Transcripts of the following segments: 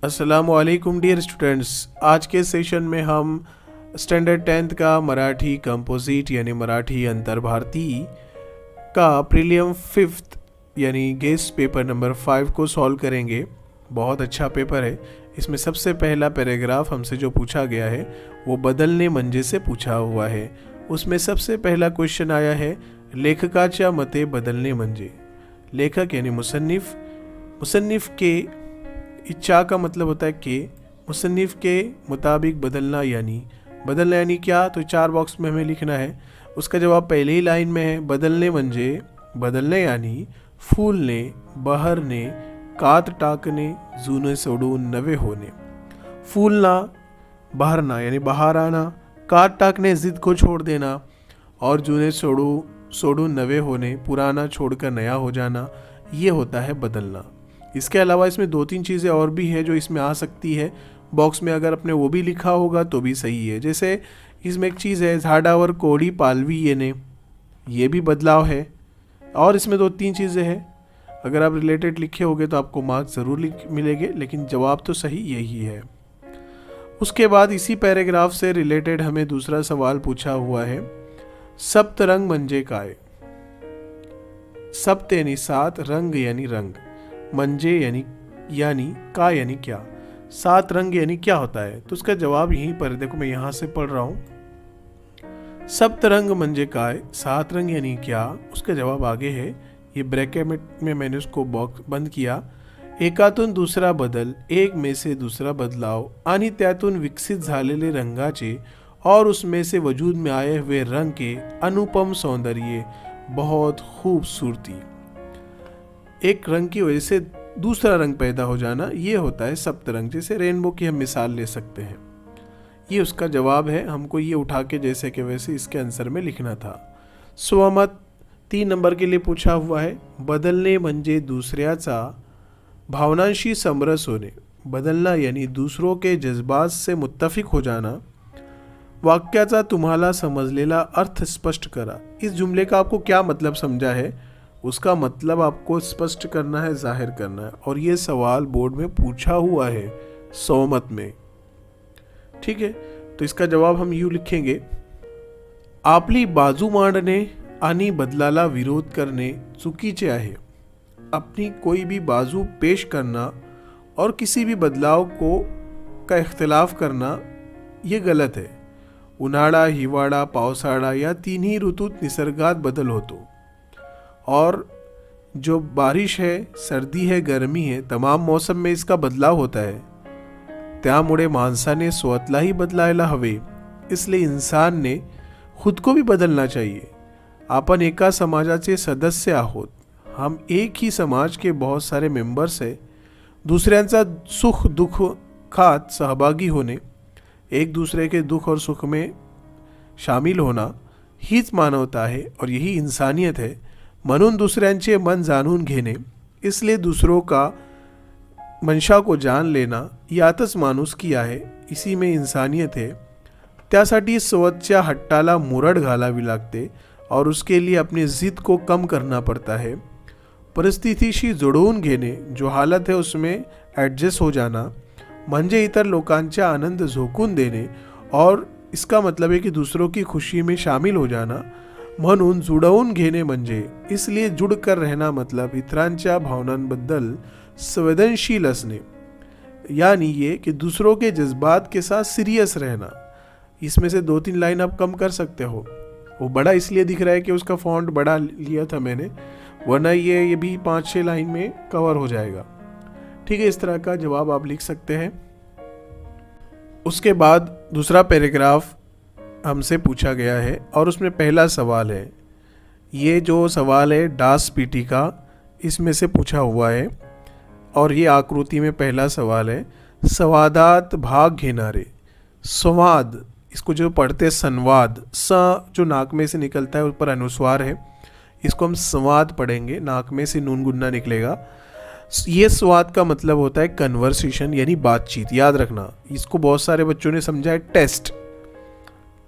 अस्सलामुअलैकुम dear students. आज के सेशन में हम स्टैंडर्ड 10th का मराठी कंपोजिट यानी मराठी अंतर्भारती का प्रीलियम 5th यानी गेस्ट पेपर नंबर 5 को सॉल्व करेंगे। बहुत अच्छा पेपर है। इसमें सबसे पहला पैराग्राफ हमसे जो पूछा गया है वो बदलने म्हणजे से पूछा हुआ है। उसमें सबसे पहला क्वेश्चन आया है लेखकाच्या मते बदलने म्हणजे। लेखक यानी मुसन्निफ, मुसन्निफ के इच्छा का मतलब होता है कि मुसन्निफ के मुताबिक बदलना यानी क्या, तो 4 बॉक्स में हमें लिखना है। उसका जवाब पहले ही लाइन में है। बदलने म्हणजे बदलणे यानी फूलने, बहरणे, कात टाकणे, जुने सोडून नवे होने। फूलना, बहरना यानी बाहर आना, काट टाकने जिद को छोड़ देना, और जुने सोडून नवे होने पुराना छोड़कर नया हो जाना, ये होता है बदलना। इसके अलावा इसमें 2-3 चीज़ें और भी है जो इसमें आ सकती है। बॉक्स में अगर आपने वो भी लिखा होगा तो भी सही है। जैसे इसमें एक चीज़ है झाडावर कोडी पालवी येणे, ये भी बदलाव है। और इसमें 2-3 चीज़ें हैं। अगर आप रिलेटेड लिखे होंगे तो आपको मार्क्स ज़रूर मिलेंगे, लेकिन जवाब तो सही यही है। उसके बाद इसी पैराग्राफ से रिलेटेड हमें दूसरा सवाल पूछा हुआ है सप्तरंग म्हणजे काय। सप्त यानी 7, रंग यानी रंग, मंजे यानी का यानी क्या। 7 रंग यानी क्या होता है, तो उसका जवाब यहीं पर देखो, मैं यहाँ से पढ़ रहा हूँ। सप्तरंग म्हणजे काय, 7 रंग यानी क्या, उसका जवाब आगे है। ये ब्रैकेट में मैंने उसको बॉक्स बंद किया। एकातून दुसरा बदल, एक में से दूसरा बदलाव आणि त्यातून विकसित झालेले रंगाचे और उसमें से वजूद में आए हुए रंग के अनुपम सौंदर्य, बहुत खूबसूरती। एक रंग की वजह से दूसरा रंग पैदा हो जाना, ये होता है सप्तरंग। जैसे रेनबो की हम मिसाल ले सकते हैं। ये उसका जवाब है। हमको ये उठा के जैसे कि वैसे इसके आंसर में लिखना था। स्वमत 3 नंबर के लिए पूछा हुआ है बदलने म्हणजे दुसऱ्याचा भावनांशी समरस होने। बदलना यानी दूसरों के जज्बात से मुत्तफिक हो जाना। वाक्याचा तुम्हाला समजलेला अर्थ स्पष्ट करा। इस जुमले का आपको क्या मतलब समझा है, उसका मतलब आपको स्पष्ट करना है, जाहिर करना है। और ये सवाल बोर्ड में पूछा हुआ है स्वमत में। ठीक है, तो इसका जवाब हम यूं लिखेंगे आपली बाजू मांडणे आणि बदलाला विरोध करणे चुकीचे आहे। अपनी कोई भी बाजू पेश करना और किसी भी बदलाव का इख्तिलाफ करना ये गलत है। उन्हाळा, हिवाळा, पावसाळा या 3ही ऋतूत निसर्गात बदल होतो, और जो बारिश है, सर्दी है, गर्मी है, तमाम मौसम में इसका बदलाव होता है। त्यामुळे माणसाने स्वतःलाही बदलायला हवे। इसलिए इंसान ने खुद को भी बदलना चाहिए। आपण एका समाजाचे सदस्य आहोत। हम एक ही समाज के बहुत सारे मेंबर्स हैं। दुसऱ्यांचा सुख दुःखात सहभागी होने, एक दूसरे के दुख और सुख में शामिल होना हीच मानवता है और यही इंसानियत है। म्हणून दुसऱ्यांचे मन जाणून घेणे, इसलिए दूसरों का मंशा को जान लेना, यातच माणुसकी आहे, इसी में इंसानियत है। त्यासाठी स्वतःच्या हट्टाला मुरड घालावी लागते और उसके लिए अपनी जिद को कम करना पड़ता है। परिस्थितीशी जुळवून घेणे, जो हालत है उसमें एडजस्ट हो जाना, म्हणजे इतर लोकांचा आनंद झोकून देणे, और इसका मतलब है कि दूसरों की खुशी में शामिल हो जाना। म्हणून जुळवून घेणे म्हणजे, इसलिए जुड़कर रहना मतलब इतरांच्या भावनांबद्दल संवेदनशील असणे, यानी ये कि दूसरों के जज्बात के साथ सीरियस रहना। इसमें से 2-3 लाइन आप कम कर सकते हो। वो बड़ा इसलिए दिख रहा है कि उसका फॉन्ट बड़ा लिया था मैंने, वरना ये भी 5-6 लाइन में कवर हो जाएगा। ठीक है, इस तरह का जवाब आप लिख सकते हैं। उसके बाद दूसरा पैराग्राफ हमसे पूछा गया है और उसमें पहला सवाल है। ये जो सवाल है डास पीटी का, इसमें से पूछा हुआ है, और ये आकृति में पहला सवाल है संवादात भाग घेणारे। संवाद, इसको जो पढ़ते संवाद, स जो नाक में से निकलता है ऊपर अनुस्वार है, इसको हम संवाद पढ़ेंगे, नाक में से नून गुन्ना निकलेगा। ये संवाद का मतलब होता है कन्वर्सेशन यानी बातचीत। याद रखना, इसको बहुत सारे बच्चों ने समझा है टेस्ट।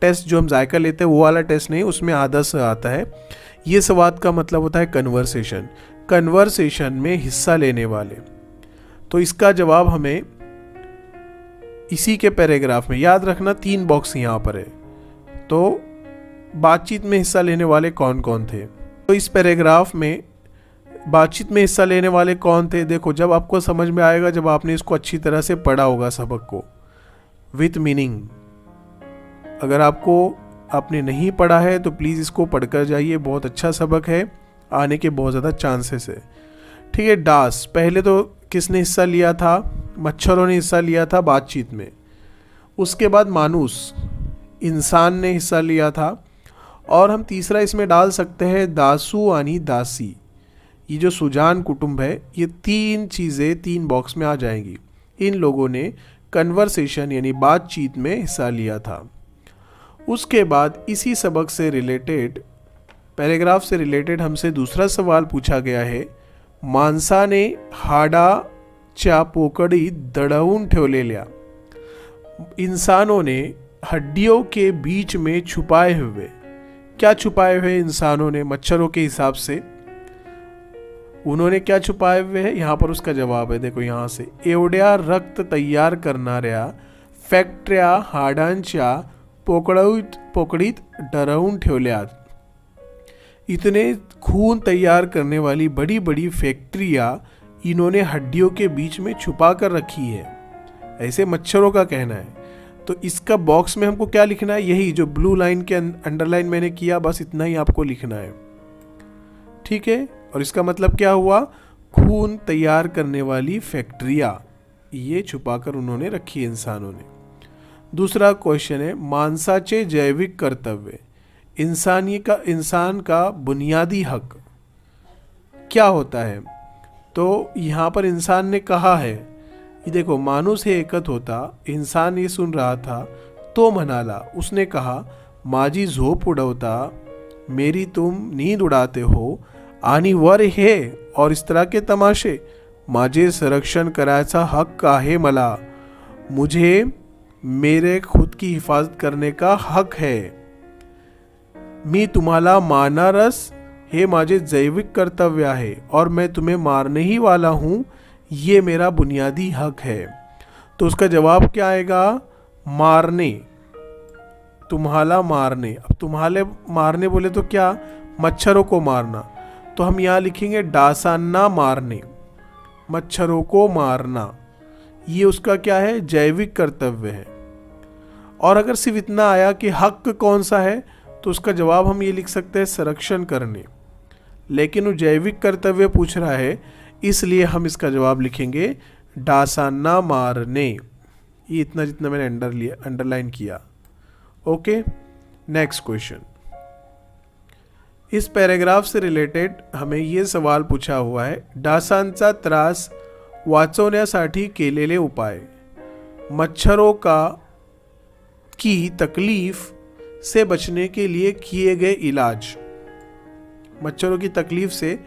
टेस्ट जो हम जायका लेते हैं वो वाला टेस्ट नहीं, उसमें आधा स आता है। ये संवाद का मतलब होता है कन्वर्सेशन, कन्वर्सेशन में हिस्सा लेने वाले। तो इसका जवाब हमें इसी के पैराग्राफ में, याद रखना 3 बॉक्स यहाँ पर है। तो बातचीत में हिस्सा लेने वाले कौन कौन थे? तो इस पैराग्राफ में बातचीत में हिस्सा लेने वाले कौन थे? देखो, जब आपको समझ में आएगा जब आपने इसको अच्छी तरह से पढ़ा होगा सबक को विथ मीनिंग। अगर आपने नहीं पढ़ा है तो प्लीज़ इसको पढ़कर जाइए, बहुत अच्छा सबक है, आने के बहुत ज़्यादा चांसेस है। ठीक है, डास, पहले तो किसने हिस्सा लिया था? मच्छरों ने हिस्सा लिया था बातचीत में। उसके बाद मानुस, इंसान ने हिस्सा लिया था। और हम तीसरा इसमें डाल सकते हैं दासू यानी दासी। ये जो सुजान कुटुंब है, ये 3 चीज़ें 3 बॉक्स में आ जाएंगी। इन लोगों ने कन्वर्सेशन यानी बातचीत में हिस्सा लिया था। उसके बाद इसी सबक से रिलेटेड, पैराग्राफ से रिलेटेड हमसे दूसरा सवाल पूछा गया है। माणसाने हाडाच्या पोकळी दडवून ठेवलेल्या, इंसानों ने हड्डियों के बीच में छुपाए हुए, क्या छुपाए हुए इंसानों ने? मच्छरों के हिसाब से उन्होंने क्या छुपाए हुए हैं? यहाँ पर उसका जवाब है, देखो यहाँ से, एवढ्या रक्त तैयार करणाऱ्या फॅक्टऱ्या हाडांच्या पोकळीत डरवून ठेवल्यात। इतने खून तैयार करने वाली बड़ी बड़ी फैक्ट्रियाँ इन्होंने हड्डियों के बीच में छुपा कर रखी है, ऐसे मच्छरों का कहना है। तो इसका बॉक्स में हमको क्या लिखना है? यही जो ब्लू लाइन के अंडरलाइन मैंने किया, बस इतना ही आपको लिखना है। ठीक है, और इसका मतलब क्या हुआ? खून तैयार करने वाली फैक्ट्रियाँ ये छुपाकर उन्होंने रखी है इंसानों ने। दूसरा क्वेश्चन है, माणसाचे जैविक कर्तव्य, इंसान का बुनियादी हक क्या होता है? तो यहाँ पर इंसान ने कहा है, ये देखो, माणूस हे एकत होता, इंसान ये सुन रहा था, तो म्हणाला, उसने कहा, माझी झोप उडवता, मेरी तुम नींद उड़ाते हो, आणि वर हे और इस तरह के तमाशे, माझे संरक्षण करायचा हक्क आहे मला, मुझे मेरे खुद की हिफाजत करने का हक है, मी तुम्हाला मारणारच, हे माझे जैविक कर्तव्य आहे, और मैं तुम्हें मारने ही वाला हूँ, ये मेरा बुनियादी हक है। तो उसका जवाब क्या आएगा? मारने, तुम्हाला मारने। अब तुम्हारे मारने बोले तो क्या? मच्छरों को मारना। तो हम यहाँ लिखेंगे डासांना मारने, मच्छरों को मारना, ये उसका क्या है? जैविक कर्तव्य है। और अगर सिर्फ इतना आया कि हक कौन सा है, तो उसका जवाब हम ये लिख सकते हैं संरक्षण करने, लेकिन वो जैविक कर्तव्य पूछ रहा है, इसलिए हम इसका जवाब लिखेंगे डासांना मारने। ये इतना जितना मैंने अंडरलाइन किया। Okay, next question. इस पैराग्राफ से रिलेटेड हमें ये सवाल पूछा हुआ है, डासांचा त्रास वाचवण्यासाठी केलेले उपाय, मच्छरों की तकलीफ से बचने के लिए किए गए इलाज। मच्छरों की तकलीफ से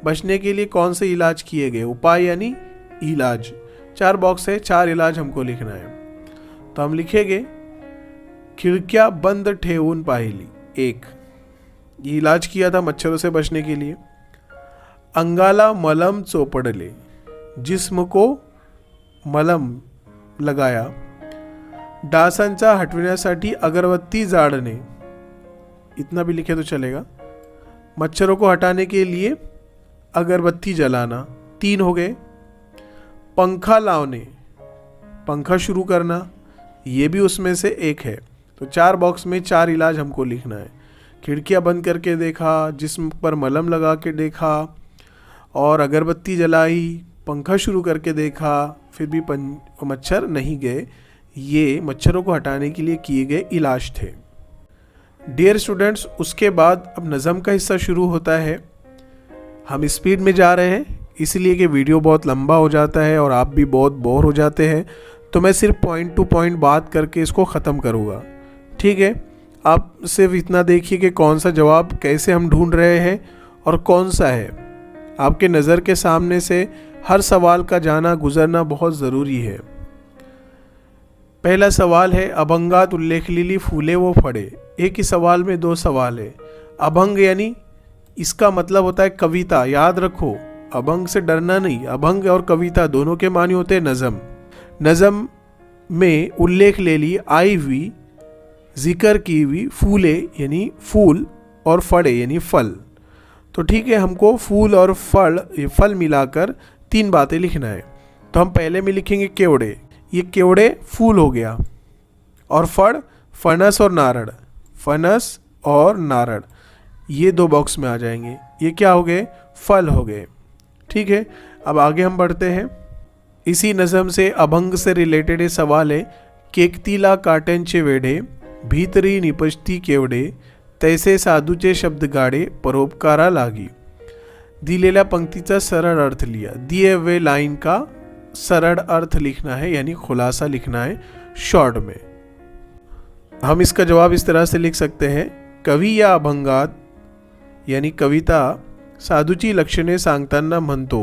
बचने के लिए कौन से इलाज किए गए? उपाय यानी इलाज। 4 बॉक्स है, 4 इलाज हमको लिखना है। तो हम लिखेंगे, खिड़कियां बंद ठेवून पाहिली, 1, ये इलाज किया था मच्छरों से बचने के लिए। अंगाला मलम चोपड़ले, जिस्म को मलम लगाया। डासांचा हटविण्यासाठी अगरबत्ती जाळणे, इतना भी लिखे तो चलेगा। मच्छरों को हटाने के लिए अगरबत्ती जलाना, 3 हो गए। पंखा लावने, पंखा शुरू करना, ये भी उसमें से 1 है। तो 4 बॉक्स में 4 इलाज हमको लिखना है। खिड़कियां बंद करके देखा, जिस्म पर मलम लगा के देखा, और अगरबत्ती जलाई, पंखा शुरू करके देखा, फिर भी मच्छर नहीं गए। ये मच्छरों को हटाने के लिए किए गए इलाज थे। डियर स्टूडेंट्स, उसके बाद अब नज़म का हिस्सा शुरू होता है। हम स्पीड में जा रहे हैं इसलिए कि वीडियो बहुत लंबा हो जाता है और आप भी बहुत बोर हो जाते हैं, तो मैं सिर्फ पॉइंट टू पॉइंट बात करके इसको ख़त्म करूँगा। ठीक है, आप सिर्फ इतना देखिए कि कौन सा जवाब कैसे हम ढूंढ रहे हैं और कौन सा है। आपके नज़र के सामने से हर सवाल का जाना गुजरना बहुत ज़रूरी है। पहला सवाल है, अभंगात उल्लेखलेली फूले व फळे। एक ही सवाल में 2 सवाल है। अभंग यानी इसका मतलब होता है कविता, याद रखो, अभंग से डरना नहीं। अभंग और कविता दोनों के मानी होते हैं नज़म। नज़म में उल्लेख ले ली आई हुई, जिक्र की हुई फूले यानी फूल और फड़े यानी फल। तो ठीक है, हमको फूल और फल मिलाकर 3 बातें लिखना है। तो हम पहले में लिखेंगे केवड़े, ये केवड़े फूल हो गया, और फड़ फनस और नारड़, फनस और नारड़ ये 2 बॉक्स में आ जाएंगे। ये क्या हो गए? फल हो गए। ठीक है, अब आगे हम बढ़ते हैं। इसी नज़म से अभंग से रिलेटेड सवाल है, केकतीला काटनचे वेढे भीतरी निपजती केवडे तैसे साधूचे शब्द गाडे परोपकारा लागी। दिलेल्या पंक्तीचा सरळ अर्थ लिया। दिए हुए लाइन का सरल अर्थ लिखना है यानी खुलासा लिखना है शॉर्ट में। हम इसका जवाब इस तरह से लिख सकते हैं, कवी या अभंगात यानी कविता साधूची लक्षणे सांगताना म्हणतो।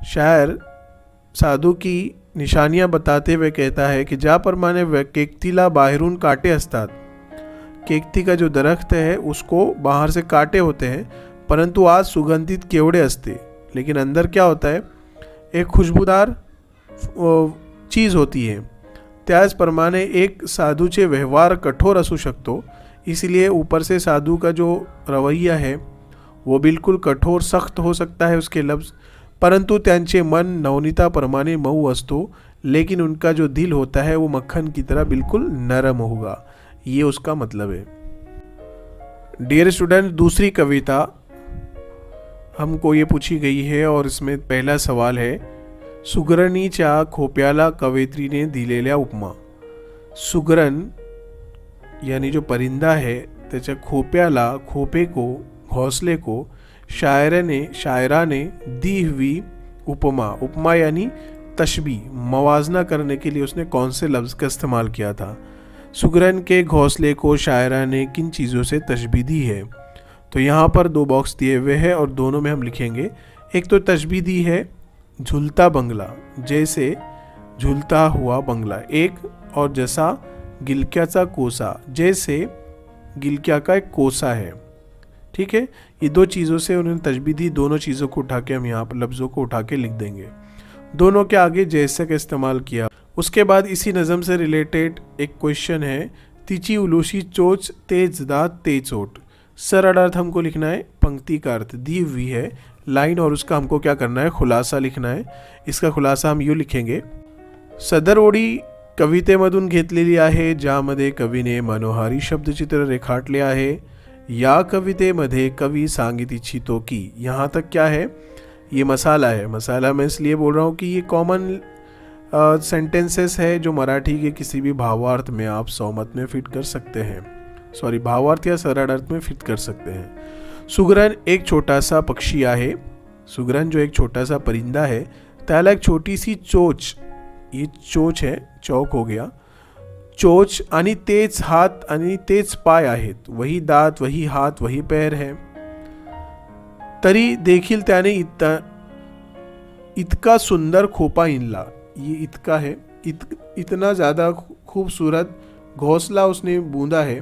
शायर साधू की निशानियां बताते हुए कहता है की ज्याप्रमाणे केकतीला बाहेरून काटे असतात, केकती का जो दरख्त है उसको बाहर से काटे होते हैं, परंतु आज सुगंधित केवड़े असते, लेकिन अंदर क्या होता है? एक खुशबूदार चीज़ होती है। त्याचप्रमाणे एक साधूचे व्यवहार कठोर असू शकतो, इसलिए ऊपर से साधू का जो रवैया है वो बिल्कुल कठोर सख्त हो सकता है उसके लफ्ज़, परंतु त्यांचे मन नवनीताप्रमाणे मऊ असतो, लेकिन उनका जो दिल होता है वो मक्खन की तरह बिल्कुल नरम होगा। ये उसका मतलब है। डियर स्टूडेंट, दूसरी कविता हमको ये पूछी गई है और इसमें पहला सवाल है, सुगरणीच्या खोप्याला कवयित्रीने दिलेल्या उपमा। सुगरण यानी जो परिंदा है त्याच्या खोप्याला, खोपे को, घोंसले को शायरा ने दी हुई उपमा। उपमा यानी तशबी, मवाजना करने के लिए उसने कौन से लफ्ज़ का इस्तेमाल किया था? सुगरन के घोंसले को शायरा ने किन चीज़ों से तशबी दी है? तो यहाँ पर 2 बॉक्स दिए हुए हैं और दोनों में हम लिखेंगे। एक तो तशबी दी है झूलता बंगला, जैसे झूलता हुआ बंगला, एक और जैसा गिलक्याचा कोसा, जैसे गिलक्या का एक कोसा है। ठीक है, ये 2 चीज़ों से उन्होंने तशबी दी। दोनों चीज़ों को उठा के हम यहाँ पर लफ्ज़ों को उठा के लिख देंगे। दोनों के आगे जैसे का इस्तेमाल किया। उसके बाद इसी नज़म से रिलेटेड एक क्वेश्चन है, तिची उलूशी चोच तेज दात तेज चोट। सरल अर्थ हमको लिखना है, पंक्ति का अर्थ दी हुई है लाइन, और उसका हमको क्या करना है? खुलासा लिखना है। इसका खुलासा हम यूँ लिखेंगे, सदर ओळी कवितेमधून घेतलेली आहे, ज्यामध्ये कवीने मनोहारी शब्दचित्र रेखाटले आहे। या कवितेमध्ये कवि सांगित इच्छितो की, यहाँ तक क्या है? ये मसाला है। मसाला मैं इसलिए बोल रहा हूँ कि ये कॉमन सेंटेंसेस है जो मराठी के किसी भी भावार्थ में आप सहमत में फिट कर सकते हैं, सॉरी भावार्थ या सरल अर्थ में फिट कर सकते हैं। सुगरण एक छोटा सा पक्षी आहे। सुगरण जो एक छोटा सा परिंदा है, त्याला एक छोटी सी चोच, ये चोच है, चौक हो गया, चोच आणि तेज हात आणि तेज पाय आहेत, वही दात वही हात वही पैर है, तरी देखील त्याने इतका सुंदर खोपा इनला। ये इतका है, इतना ज़्यादा खूबसूरत घोंसला उसने बूंदा है,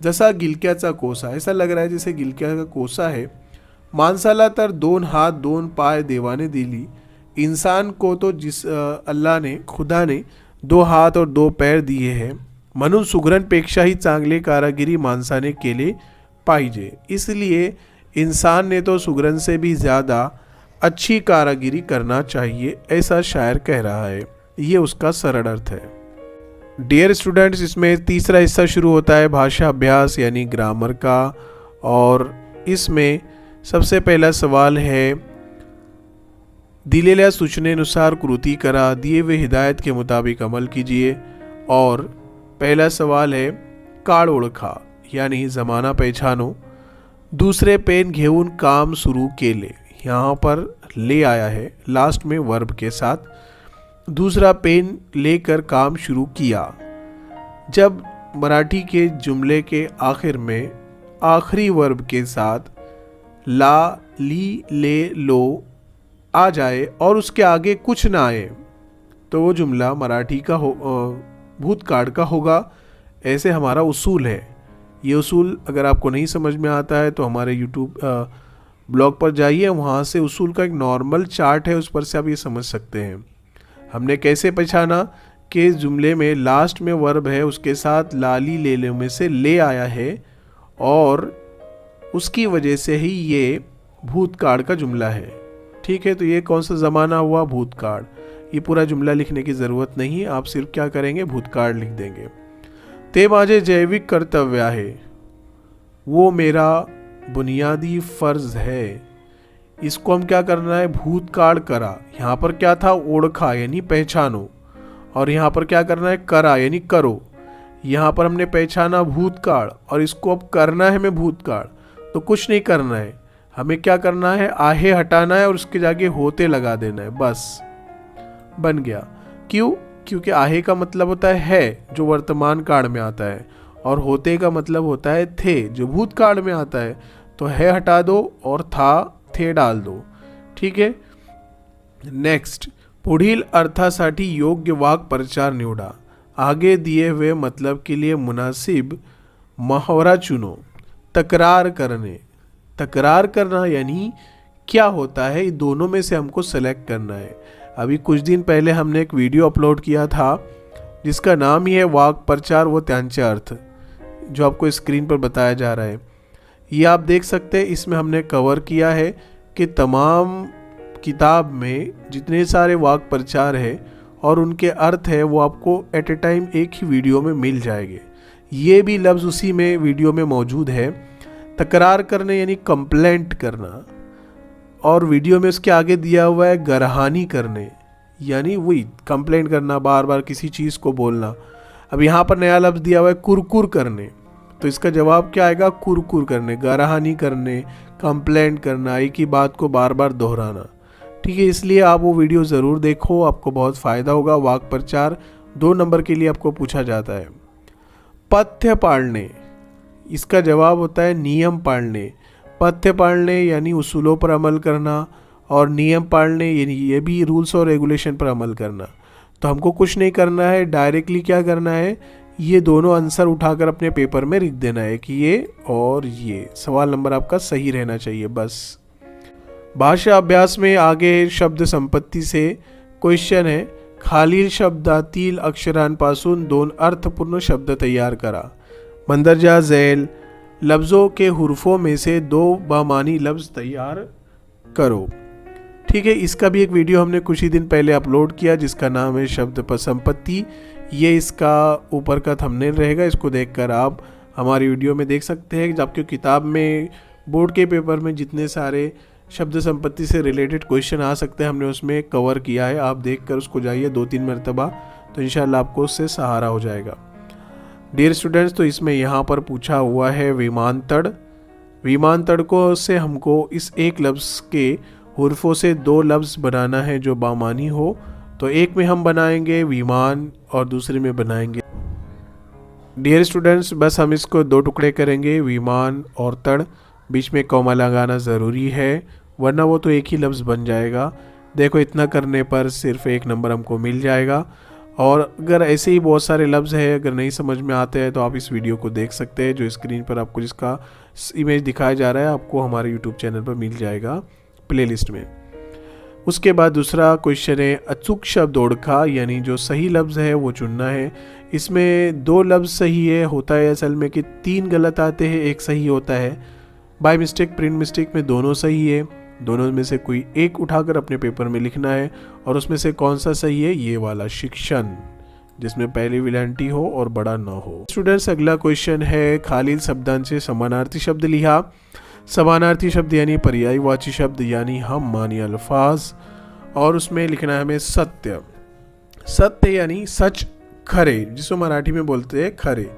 जसा गिलक्याचा कोसा, ऐसा लग रहा है जैसे गिलक्या का कोसा है। माणसाला तर 2 हात 2 पाय देवाने दिली, इंसान को तो जिस अल्लाह ने, खुदा ने 2 हात और 2 पैर दिए हैं, म्हणून सुगरणपेक्षाही चांगले कारागिरी माणसाने केले पाहिजे, इसलिए इंसान ने तो सुगरण से भी ज़्यादा अच्छी कारागिरी करना चाहिए, ऐसा शायर कह रहा है। ये उसका सरल अर्थ है। डियर स्टूडेंट्स, इसमें तीसरा हिस्सा शुरू होता है भाषा अभ्यास यानी ग्रामर का, और इसमें सबसे पहला सवाल है, दिलेल्या सूचनेनुसार कृती करा, दिए हुए हिदायत के मुताबिक अमल कीजिए। और पहला सवाल है काळ ओळखा यानी ज़माना पहचानो। दूसरे पेन घेऊन काम शुरू केले, यहाँ पर ले आया है लास्ट में वर्ब के साथ। दूसरा पेन लेकर काम शुरू किया। जब मराठी के जुमले के आखिर में आखिरी वर्ब के साथ ला, ली, ले, लो आ जाए और उसके आगे कुछ ना आए, तो वो जुमला मराठी का भूतकाल का होगा। ऐसे हमारा उसूल है। ये उसूल अगर आपको नहीं समझ में आता है तो हमारे यूट्यूब ब्लॉग पर जाइए, वहाँ से उसूल का एक नॉर्मल चार्ट है, उस पर से आप ये समझ सकते हैं। हमने कैसे पहचाना के जुमले में लास्ट में वर्ब है, उसके साथ लाली लेले में से ले आया है और उसकी वजह से ही ये भूतकाल का जुमला है। ठीक है, तो ये कौन सा ज़माना हुआ? भूतकाल। ये पूरा जुमला लिखने की ज़रूरत नहीं, आप सिर्फ क्या करेंगे, भूतकाल लिख देंगे। ते माझे जैविक कर्तव्य है, वो मेरा बुनियादी फ़र्ज है। इसको हम क्या करना है? भूतकाल करा। यहाँ पर क्या था? ओढ़खा यानी पहचानो, और यहाँ पर क्या करना है? करा यानी करो। यहाँ पर हमने पहचाना भूतकाल और इसको अब करना है मैं भूतकाल, तो कुछ नहीं करना है, हमें क्या करना है? आहे हटाना है और उसके जाके होते लगा देना है, बस बन गया। क्यों? क्योंकि आहे का मतलब होता है जो वर्तमान काल में आता है, और होते का मतलब होता है थे जो भूतकाल में आता है। तो है हटा दो और था थे डाल दो। ठीक है, नेक्स्ट, पुढील अर्थासाठी योग्य वाक्प्रचार निवडा। आगे दिए हुए मतलब के लिए मुनासिब मुहावरा चुनो। तकरार करने, तकरार करना यानी क्या होता है, ये दोनों में से हमको सेलेक्ट करना है। अभी कुछ दिन पहले हमने एक वीडियो अपलोड किया था जिसका नाम ही है वाक्प्रचार व त्यांचे अर्थ, जो आपको स्क्रीन पर बताया जा रहा है। ये आप देख सकते हैं, इसमें हमने कवर किया है कि तमाम किताब में जितने सारे वाक्प्रचार है और उनके अर्थ है वो आपको एट ए टाइम एक ही वीडियो में मिल जाएंगे। ये भी लफ्ज़ उसी में वीडियो में मौजूद है। तकरार करने यानी कंप्लेंट करना, और वीडियो में उसके आगे दिया हुआ है गरहानी करने, यानी वही कंप्लेंट करना, बार बार किसी चीज़ को बोलना। अब यहाँ पर नया लफ्ज़ दिया हुआ है कुरकुर करने, तो इसका जवाब क्या आएगा? कुरकुर करने, गरहानी करने, कंप्लेंट करना, एक ही बात को बार बार दोहराना। ठीक है, इसलिए आप वो वीडियो ज़रूर देखो, आपको बहुत फ़ायदा होगा। वाक्प्रचार 2 नंबर के लिए आपको पूछा जाता है। पथ्य पालने, इसका जवाब होता है नियम पालने। पथ्य पालने यानी उसूलों पर अमल करना, और नियम पालने यानी ये भी रूल्स और रेगुलेशन पर अमल करना। तो हमको कुछ नहीं करना है, डायरेक्टली क्या करना है, ये दोनों आंसर उठाकर अपने पेपर में लिख देना है कि ये और ये। सवाल नंबर आपका सही रहना चाहिए बस। भाषा अभ्यास में आगे शब्द संपत्ती से क्वेश्चन है, खालील शब्दातील अक्षरांपासून 2 अर्थपूर्ण शब्द तैयार करा। मंदरजा झैल लफ्ज़ों के हुर्फों में से 2 बामानी लफ्ज़ तैयार करो। ठीक है, इसका भी एक वीडियो हमने कुछ ही दिन पहले अपलोड किया जिसका नाम है शब्द पर संपत्ति। ये इसका ऊपर का थंबनेल रहेगा, इसको देखकर आप हमारी वीडियो में देख सकते हैं। जबकि किताब में बोर्ड के पेपर में जितने सारे शब्द संपत्ति से रिलेटेड क्वेश्चन आ सकते हैं हमने उसमें कवर किया है। आप देखकर उसको जाइए 2-3 मरतबा, तो इंशाल्लाह आपको उससे सहारा हो जाएगा। डियर स्टूडेंट्स, तो इसमें यहाँ पर पूछा हुआ है विमानतड़। विमानतड़ को से हमको इस एक लफ्ज़ के हुर्फों से 2 लफ्ज़ बनाना है जो बामानी हो। तो एक में हम बनाएंगे विमान और दूसरे में बनाएंगे। डियर स्टूडेंट्स, बस हम इसको 2 टुकड़े करेंगे, विमान और तड़, बीच में कॉमा लगाना ज़रूरी है वरना वो तो एक ही लफ्ज़ बन जाएगा। देखो, इतना करने पर सिर्फ 1 नंबर हमको मिल जाएगा। और अगर ऐसे ही बहुत सारे लफ्ज़ है, अगर नहीं समझ में आते हैं तो आप इस वीडियो को देख सकते हैं, जो स्क्रीन पर आपको जिसका इमेज दिखाया जा रहा है आपको हमारे यूट्यूब चैनल पर मिल जाएगा प्लेलिस्ट में। उसके बाद दूसरा क्वेश्चन है अचूक शब्द ओळखा, यानी जो सही लफ्ज़ है वो चुनना है। इसमें 2 लफ्ज़ सही है, होता है असल में कि 3 गलत आते हैं, 1 सही होता है। बाय मिस्टेक, प्रिंट मिस्टेक में दोनों सही है। दोनों में से कोई एक उठाकर अपने पेपर में लिखना है, और उसमें से कौन सा सही है? ये वाला, शिक्षण, जिसमें पहली विलांटी हो और बड़ा ना हो। स्टूडेंट्स, अगला क्वेश्चन है खालील शब्दांचे समानार्थी शब्द लिहा। समानार्थी शब्द यानी पर्यायवाची शब्द यानी हम मानी अल्फाज, और उसमें लिखना है हमें सत्य। सत्य यानी सच, खरे, जिसको मराठी में बोलते हैं खरे,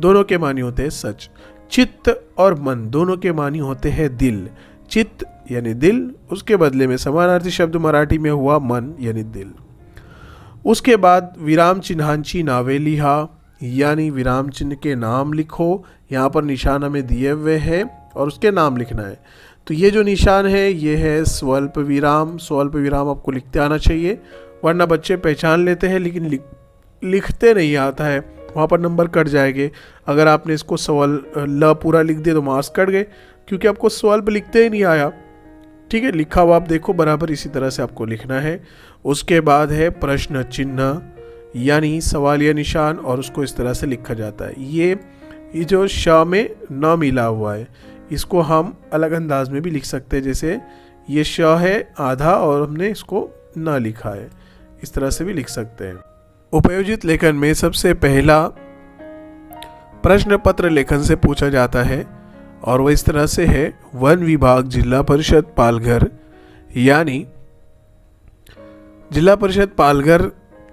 दोनों के मानी होते हैं सच। चित्त और मन, दोनों के मानी होते हैं दिल। चित्त यानी दिल, उसके बदले में समानार्थी शब्द मराठी में हुआ मन यानी दिल। उसके बाद विराम चिन्हांची नावे लिहा, यानी विराम चिन्ह के नाम लिखो। यहाँ पर निशान हमें दिए हुए हैं और उसके नाम लिखना है। तो ये जो निशान है ये है स्वल्प विराम। स्वल्प विराम आपको लिखते आना चाहिए, वरना बच्चे पहचान लेते हैं लेकिन लिखते नहीं आता है, वहाँ पर नंबर कट जाएंगे। अगर आपने इसको ल पूरा लिख दिया तो मार्क्स कट गए, क्योंकि आपको स्वल्प लिखते ही नहीं आया। ठीक है, लिखा हुआ आप देखो बराबर इसी तरह से आपको लिखना है। उसके बाद है प्रश्न चिन्ह, यानी सवालिया निशान, और उसको इस तरह से लिखा जाता है। ये जो श में न मिला हुआ है, इसको हम अलग अंदाज में भी लिख सकते हैं, जैसे ये श है आधा और हमने इसको न लिखा है, इस तरह से भी लिख सकते हैं। उपयोजित लेखन में सबसे पहला प्रश्न पत्र लेखन से पूछा जाता है और वह इस तरह से है, वन विभाग जिला परिषद पालघर, यानी जिला परिषद पालघर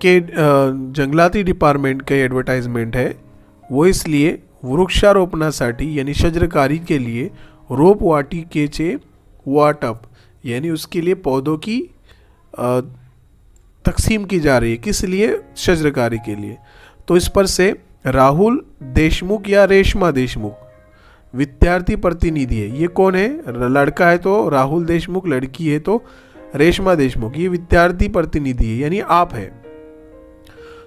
के जंगलाती डिपार्टमेंट के एडवर्टाइजमेंट है, वो इसलिए वृक्षारोपणासाठी यानी शजरकारी के लिए रोपवाटिकेचे वाटप, यानी उसके लिए पौधों की तकसीम की जा रही है। किस लिए? शजरकारी के लिए। तो इस पर से राहुल देशमुख या रेशमा देशमुख विद्यार्थी प्रतिनिधि है। ये कौन है? लड़का है तो राहुल देशमुख, लड़की है तो रेशमा देशमुख। ये विद्यार्थी प्रतिनिधि है, यानी आप है।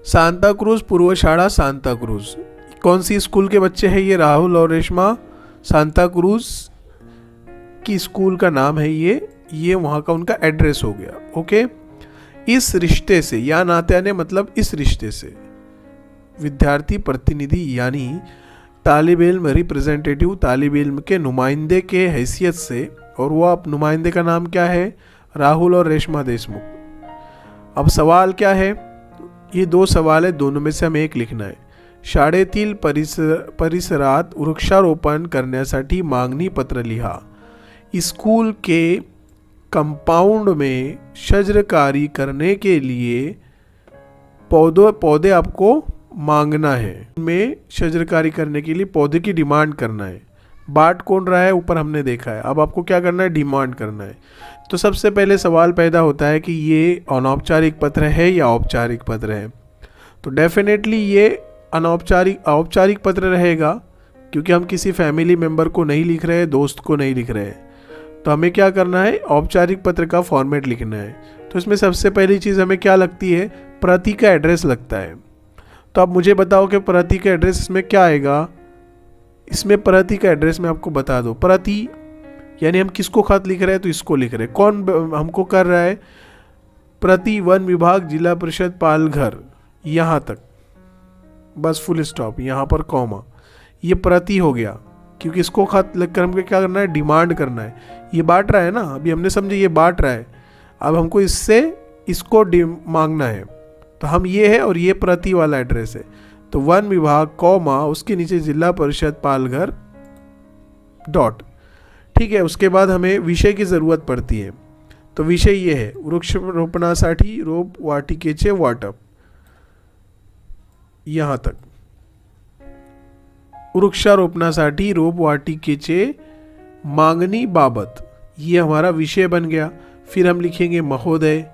सांता क्रूज पूर्व शाला सांता क्रूज, कौन सी स्कूल के बच्चे हैं ये? राहुल और रेशमा। सांता क्रूज की स्कूल का नाम है ये वहाँ का उनका एड्रेस हो गया। ओके, इस रिश्ते से या नाते आने मतलब इस रिश्ते से विद्यार्थी प्रतिनिधि यानी तालिब इल्म रिप्रेजेंटेटिव, तालिब इल्म के नुमाइंदे के हैसियत से, और वो आप नुमाइंदे का नाम क्या है? राहुल और रेशमा देशमुख। अब सवाल क्या है? ये दो सवाल है, दोनों में से हमें एक लिखना है। शाळेतील परिसरात वृक्षारोपण करण्यासाठी मागणी पत्र लिहा। स्कूल के कंपाउंड में शजरकारी करने के लिए पौधे आपको मांगना है। में शजरकारी करने के लिए पौधे की डिमांड करना है। बांट कौन रहा है? ऊपर हमने देखा है। अब आपको क्या करना है? डिमांड करना है। तो सबसे पहले सवाल पैदा होता है कि ये अनौपचारिक पत्र है या औपचारिक पत्र है। तो डेफिनेटली ये औपचारिक पत्र रहेगा, क्योंकि हम किसी फैमिली मेंबर को नहीं लिख रहे हैं, दोस्त को नहीं लिख रहे हैं। तो हमें क्या करना है? औपचारिक पत्र का फॉर्मेट लिखना है। तो इसमें सबसे पहली चीज़ हमें क्या लगती है? प्रति का एड्रेस लगता है। तो अब मुझे बताओ कि प्रति का एड्रेस इसमें क्या आएगा? इसमें प्रति का एड्रेस मैं आपको बता दो। प्रति यानी हम किसको खत लिख रहे हैं? तो इसको लिख रहे हैं। कौन हमको कर रहा है? प्रति वन विभाग जिला परिषद पालघर, यहाँ तक बस, फुल स्टॉप, यहाँ पर कॉमा। ये प्रति हो गया, क्योंकि इसको खत लिखकर हमको क्या करना है? डिमांड करना है। ये बांट रहा है ना, अभी हमने समझे ये बांट रहा है। अब हमको इससे इसको मांगना है। तो हम ये है और ये प्रति वाला एड्रेस है। तो वन विभाग कॉमा उसके नीचे जिला परिषद पालघर डॉट। ठीक है, उसके बाद हमें विषय की ज़रूरत पड़ती है। तो विषय ये है, वृक्षारोपणासाठी रोपवाटिकेचे वाटप, यहाँ तक। वृक्षारोपणासाठी रोपवाटिकेचे मागणी बाबत, ये हमारा विषय बन गया। फिर हम लिखेंगे महोदय,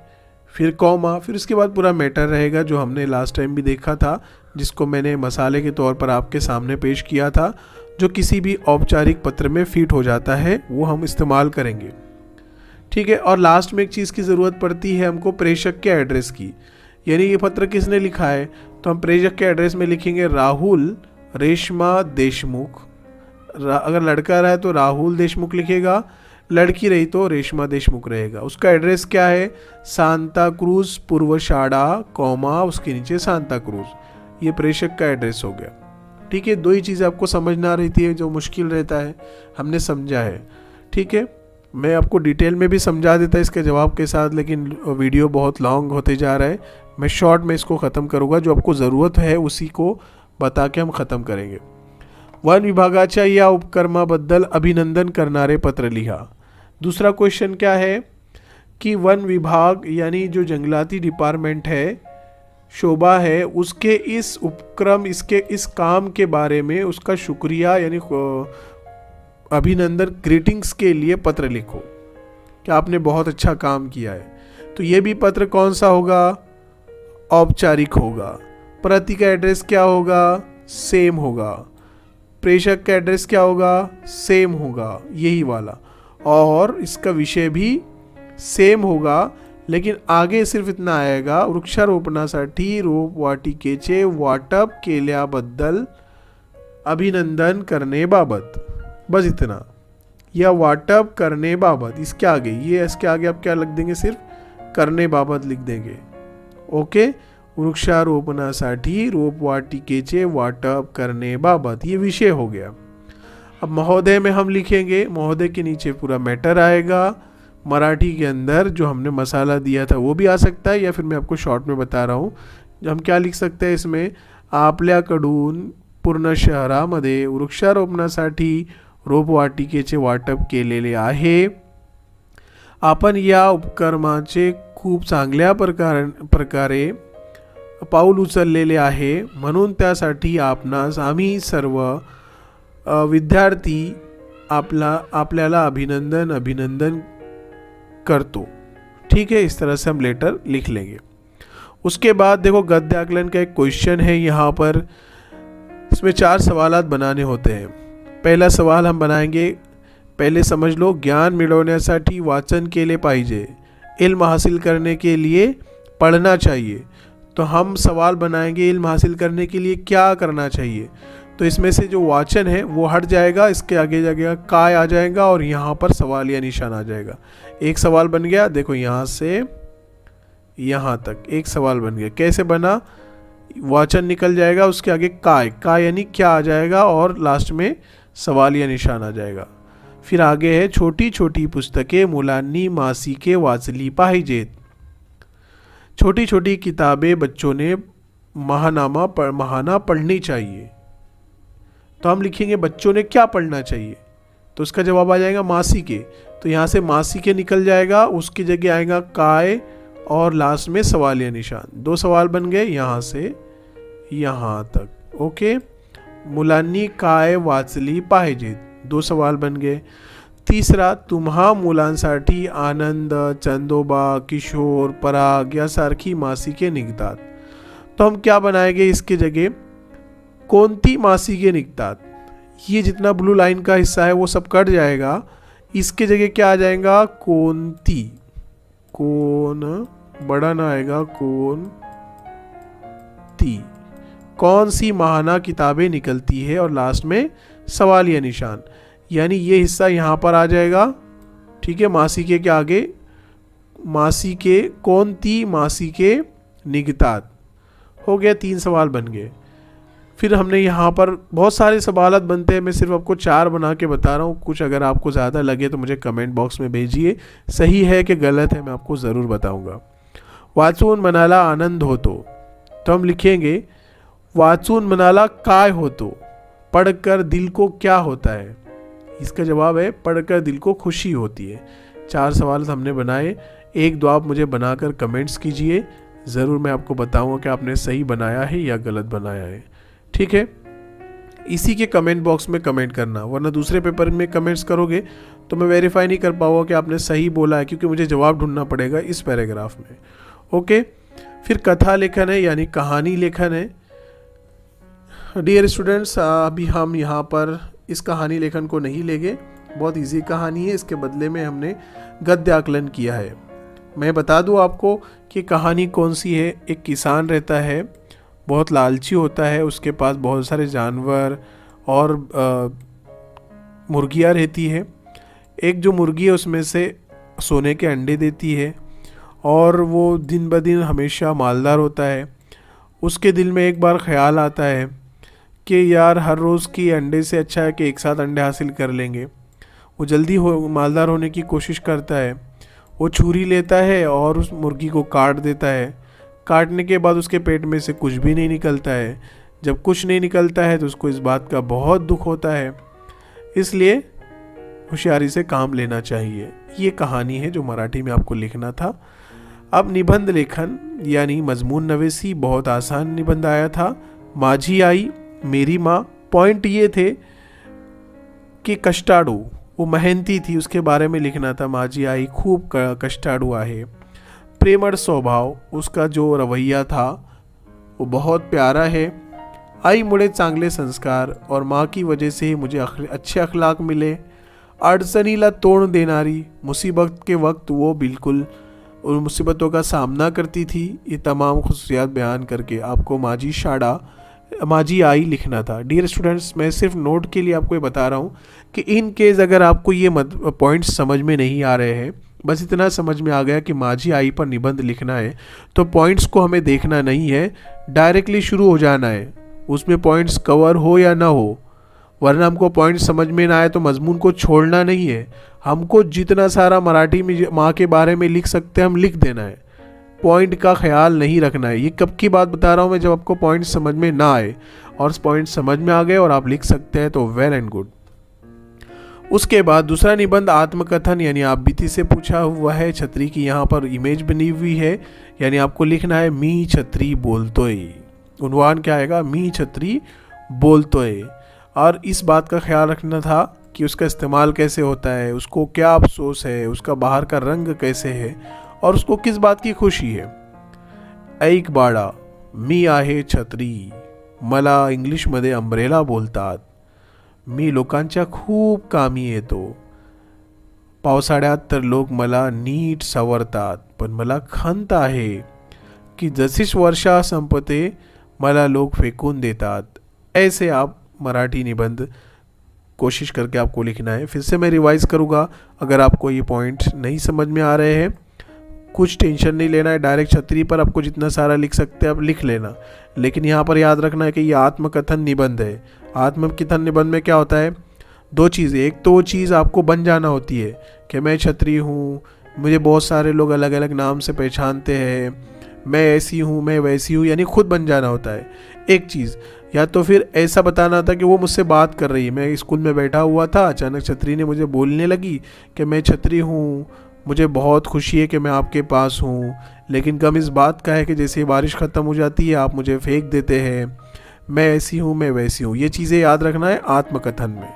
फिर कॉमा, फिर उसके बाद पूरा मैटर रहेगा जो हमने लास्ट टाइम भी देखा था, जिसको मैंने मसाले के तौर पर आपके सामने पेश किया था, जो किसी भी औपचारिक पत्र में फिट हो जाता है, वो हम इस्तेमाल करेंगे। ठीक है, और लास्ट में एक चीज़ की ज़रूरत पड़ती है हमको, प्रेषक के एड्रेस की। यानी ये पत्र किसने लिखा है? तो हम प्रेषक के एड्रेस में लिखेंगे राहुल रेशमा देशमुख। अगर लड़का रहा है तो राहुल देशमुख लिखेगा, लड़की रही तो रेशमा देशमुख रहेगा। उसका एड्रेस क्या है? सांता क्रूज पूर्व शाला कॉमा उसके नीचे सांता क्रूज। ये प्रेषक का एड्रेस हो गया। ठीक है, दो ही चीज़ें आपको समझना रही थी, जो मुश्किल रहता है हमने समझा है। ठीक है, मैं आपको डिटेल में भी समझा देता इसके जवाब के साथ, लेकिन वीडियो बहुत लॉन्ग होते जा रहा है। मैं शॉर्ट में इसको ख़त्म करूँगा, जो आपको ज़रूरत है उसी को बता के हम ख़त्म करेंगे। वन विभागाच्या या उपक्रमाबद्दल अभिनंदन करणारे पत्र लिहा। दूसरा क्वेश्चन क्या है कि वन विभाग यानी जो जंगलाती डिपार्टमेंट है, शोभा है, उसके इस उपक्रम, इसके इस काम के बारे में उसका शुक्रिया यानी अभिनंदन, ग्रीटिंग्स के लिए पत्र लिखो कि आपने बहुत अच्छा काम किया है। तो ये भी पत्र कौन सा होगा? औपचारिक होगा। प्रति का एड्रेस क्या होगा? सेम होगा। प्रेषक का एड्रेस क्या होगा? सेम होगा, यही वाला। और इसका विषय भी सेम होगा, लेकिन आगे सिर्फ इतना आएगा, वृक्षारोपणासाठी रोपवाटिकेचे वाटप केल्याबद्दल अभिनंदन करनेबाबत, बस इतना, या वाटप करनेबाबत। इसके आगे, ये इसके आगे आप क्या लिख देंगे? सिर्फ करने बाबत लिख देंगे। ओके, वृक्षारोपणासाठी रोपवाटिकेचे वाटप करण्याबाबत, ये विषय हो गया। अब महोदय में हम लिखेंगे, महोदय के नीचे पूरा मैटर आएगा। मराठी के अंदर जो हमने मसाला दिया था वो भी आ सकता है, या फिर मैं आपको शॉर्ट में बता रहा हूँ। हम क्या लिख सकते हैं इसमें, आपल्याकडून पूर्ण शहरामध्ये वृक्षारोपणासाठी रोपवाटिकेचे वाटप केलेले आहे। आपण या उपक्रमाचे खूप चांगल्या प्रकारे पाऊल उचललेले आहे, म्हणून त्यासाठी आपणास आम्ही सर्व विद्यार्थी आपल्याला अभिनंदन करतो। ठीक है, इस तरह से हम लेटर लिख लेंगे। उसके बाद देखो गद्य आकलन का एक क्वेश्चन है यहाँ पर, इसमें 4 सवालात बनाने होते हैं। पहला सवाल हम बनाएंगे, पहले समझ लो, ज्ञान मिळवण्यासाठी वाचन केले पाहिजे, इल्म हासिल करने के लिए पढ़ना चाहिए। तो हम सवाल बनाएंगे इल्म हासिल करने के लिए क्या करना चाहिए, तो इसमें से जो वाचन है वो हट जाएगा, इसके आगे जाएगा काय आ जाएगा और यहाँ पर सवाल या निशान आ जाएगा। एक सवाल बन गया, देखो यहाँ से यहाँ तक एक सवाल बन गया। कैसे बना, वाचन निकल जाएगा, उसके आगे काय यानी क्या आ जाएगा और लास्ट में सवाल या निशान आ जाएगा। फिर आगे है, छोटी छोटी पुस्तकें मुलांनी मासिके वाचली पाहिजेत। छोटी छोटी किताबें बच्चों ने महाना पढ़नी चाहिए। तो हम लिखेंगे बच्चों ने क्या पढ़ना चाहिए, तो उसका जवाब आ जाएगा मासिके। तो यहाँ से मासिके निकल जाएगा, उसकी जगह आएगा काय और लास्ट में सवाल या निशान। 2 सवाल बन गए यहाँ से यहाँ तक। ओके, मुलांनी काय वाचली पाहिजेत, 2 सवाल बन गए। तीसरा, तुम्हा मुलांसाठी आनंद, चंदोबा, किशोर, पराग यासारखी मासिके निघतात। तो हम क्या बनाएंगे इसके जगह, कोणती मासिके निघतात। ये जितना ब्लू लाइन का हिस्सा है वो सब कट जाएगा, इसके जगह क्या आ जाएगा, कोणती, कौन बड़ा ना आएगा, कौन सी माहाना किताबें निकलती है और लास्ट में सवाल या निशान, यानी ये हिस्सा यहाँ पर आ जाएगा। ठीक है, मासिके के आगे मासिके, कोणती मासिके निघतात, हो गया, 3 सवाल बन गए। फिर हमने यहाँ पर बहुत सारे सवालात बनते हैं, मैं सिर्फ आपको 4 बना के बता रहा हूँ। कुछ अगर आपको ज़्यादा लगे तो मुझे कमेंट बॉक्स में भेजिए, सही है कि गलत है मैं आपको ज़रूर बताऊँगा। वाचून मनाला आनंद होतो, तो हम लिखेंगे वाचून मनाला काय होतो, पढ़कर दिल को क्या होता है। इसका जवाब है पढ़कर दिल को खुशी होती है। 4 सवाल हमने बनाए, 1-2 आप मुझे बनाकर कमेंट्स कीजिए, ज़रूर मैं आपको बताऊँगा कि आपने सही बनाया है या गलत बनाया है। ठीक है, इसी के कमेंट बॉक्स में कमेंट करना, वरना दूसरे पेपर में कमेंट्स करोगे तो मैं वेरीफाई नहीं कर पाऊँगा कि आपने सही बोला है, क्योंकि मुझे जवाब ढूंढना पड़ेगा इस पैराग्राफ में। ओके, फिर कथा लेखन है यानी कहानी लेखन है। डियर स्टूडेंट्स, अभी हम यहाँ पर इस कहानी लेखन को नहीं लेंगे, बहुत इजी कहानी है, इसके बदले में हमने गद्य आकलन किया है। मैं बता दूँ आपको कि कहानी कौन सी है। एक किसान रहता है, बहुत लालची होता है, उसके पास बहुत सारे जानवर और मुर्गियाँ रहती है। एक जो मुर्गी है उसमें से सोने के अंडे देती है और वो दिन ब दिन हमेशा मालदार होता है। उसके दिल में एक बार ख्याल आता है कि यार हर रोज़ की अंडे से अच्छा है कि एक साथ अंडे हासिल कर लेंगे। वो जल्दी मालदार होने की कोशिश करता है। वो छुरी लेता है और उस मुर्गी को काट देता है। काटने के बाद उसके पेट में से कुछ भी नहीं निकलता है। जब कुछ नहीं निकलता है तो उसको इस बात का बहुत दुख होता है, इसलिए होशियारी से काम लेना चाहिए। ये कहानी है जो मराठी में आपको लिखना था। अब निबंध लेखन यानी मजमून नवेसी, बहुत आसान निबंध आया था। माझी आई, मेरी माँ। पॉइंट ये थे कि कष्टाळू, वो मेहनती थी, उसके बारे में लिखना था। माझी आई खूब कष्टाळू आहे। प्रेमळ स्वभाव, उसका जो रवैया था वो बहुत प्यारा है। आईमुळे चांगले संस्कार और माँ की वजह से ही मुझे अच्छे अखलाक मिले। अडचणीला तोड़ देनारी, मुसीबत के वक्त वो बिल्कुल उन मुसीबतों का सामना करती थी। ये तमाम खुसूसियात बयान करके आपको माझी आई लिखना था। डियर स्टूडेंट्स, मैं सिर्फ नोट के लिए आपको ये बता रहा हूँ कि इन केस अगर आपको ये पॉइंट्स समझ में नहीं आ रहे हैं बस इतना समझ में आ गया कि माझी आई पर निबंध लिखना है तो पॉइंट्स को हमें देखना नहीं है, डायरेक्टली शुरू हो जाना है, उसमें पॉइंट्स कवर हो या ना हो। वरना हमको पॉइंट समझ में ना आए तो मजमून को छोड़ना नहीं है, हमको जितना सारा मराठी में माँ के बारे में लिख सकते हैं हम लिख देना है, पॉइंट का ख्याल नहीं रखना है। ये कब की बात बता रहा हूँ मैं, जब आपको पॉइंट समझ में ना आए, और पॉइंट समझ में आ गए और आप लिख सकते हैं तो वेल एंड गुड। उसके बाद दूसरा निबंध आत्मकथन, यानी आप बीती से पूछा हुआ है। छतरी की यहाँ पर इमेज बनी हुई है, यानी आपको लिखना है मी छतरी बोलतोय। उन्वान क्या आएगा, मी छतरी बोलतोय। और इस बात का ख्याल रखना था कि उसका इस्तेमाल कैसे होता है, उसको क्या अफसोस है, उसका बाहर का रंग कैसे है और उसको किस बात की खुशी है। ऐक बाळा मी आहे छत्री, मला इंग्लिशमध्ये अम्ब्रेला बोलतात, मी लोकांच्या खूप कामी येतो, पावसाळ्यात तर लोक मला नीट सावरतात, पण मला खंत आहे की जशीच वर्षा संपते मला लोग फेकून देतात। ऐसे आप मराठी निबंध कोशिश करके आपको लिखना है। फिर से मैं रिवाइज़ करूँगा, अगर आपको ये पॉइंट नहीं समझ में आ रहे हैं कुछ टेंशन नहीं लेना है, डायरेक्ट छतरी पर आपको जितना सारा लिख सकते हैं आप लिख लेना। लेकिन यहाँ पर याद रखना है कि ये आत्मकथन निबंध है। आत्मकथन निबंध में क्या होता है, दो चीज़ें, एक तो वो चीज़ आपको बन जाना होती है कि मैं छतरी हूँ, मुझे बहुत सारे लोग अलग अलग नाम से पहचानते हैं, मैं ऐसी हूँ, मैं वैसी हूँ, यानी खुद बन जाना होता है एक चीज़। या तो फिर ऐसा बताना था कि वो मुझसे बात कर रही है, मैं स्कूल में बैठा हुआ था, अचानक छतरी ने मुझे बोलने लगी कि मैं छतरी हूँ, मुझे बहुत खुशी है कि मैं आपके पास हूँ, लेकिन गम इस बात का है कि जैसे बारिश ख़त्म हो जाती है आप मुझे फेंक देते हैं, मैं ऐसी हूँ, मैं वैसी हूँ। ये चीज़ें याद रखना है आत्मकथन में।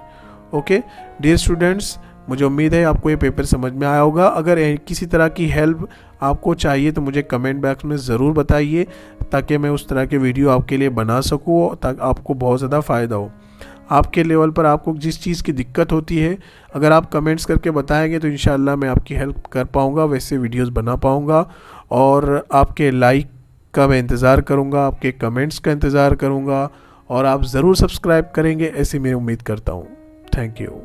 ओके डियर स्टूडेंट्स, मुझे उम्मीद है आपको ये पेपर समझ में आया होगा। अगर किसी तरह की हेल्प आपको चाहिए तो मुझे कमेंट बॉक्स में ज़रूर बताइए, ताकि मैं उस तरह के वीडियो आपके लिए बना सकूँ, ताकि आपको बहुत ज़्यादा फ़ायदा हो। आपके लेवल पर आपको जिस चीज़ की दिक्कत होती है अगर आप कमेंट्स करके बताएंगे तो इंशाल्लाह मैं आपकी हेल्प कर पाऊँगा, वैसे वीडियोज़ बना पाऊँगा। और आपके लाइक का मैं इंतज़ार करूँगा, आपके कमेंट्स का इंतज़ार करूँगा, और आप ज़रूर सब्सक्राइब करेंगे ऐसी मैं उम्मीद करता हूँ। Thank you.